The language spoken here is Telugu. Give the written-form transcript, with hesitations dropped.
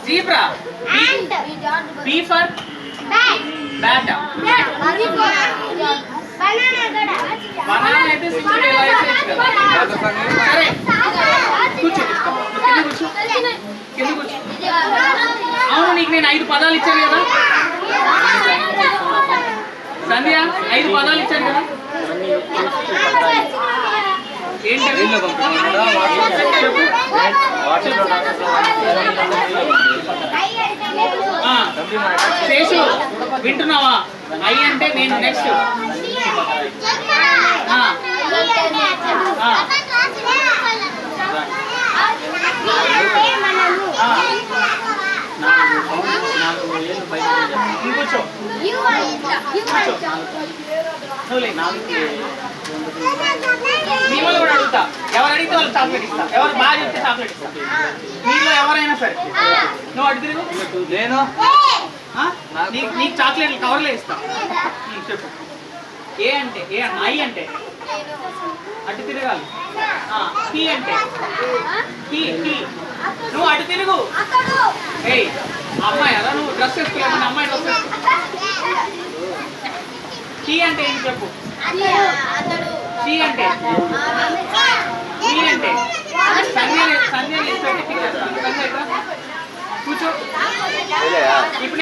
Zebra. B for bat. Banana అయితే సింపుల్ ఎలా వేసేయచ్చు కదా. సరే కూర్చో, కింద కూర్చో. అవును, నీకు నేను 5 పదాలు ఇచ్చాను కదా సంధ్య, 5 పదాలు ఇచ్చాను కదా. ఏంటది? శేషు వింటున్నావా? ఐ అంటే నేను. నెక్స్ట్ ఇంకొచ్చు. మీలో కూడా అడుగుతా, ఎవరు అడిగితే వాళ్ళు చాక్లెట్ ఇస్తా, ఎవరు బాగా చెప్తే చాక్లెట్ ఇస్తా. మీలో ఎవరైనా సరే నువ్వు అటు తిరుగు, నేను నీకు చాక్లెట్లు కవర్లే ఇస్తా. చెప్పు. ఏ అంటే ఏ, ఐ అంటే అటు తిరగాలి. పి అంటే నువ్వు అటు తిరుగు. ఏయ్ అమ్మాయి అలా నువ్వు డ్రెస్ వేసుకోలేమని అమ్మాయి డ్రెస్ వేసుకో. కి అంటే ఏంటి చెప్పు. సి అంటే సంధ్య కూర్చో. ఇప్పుడు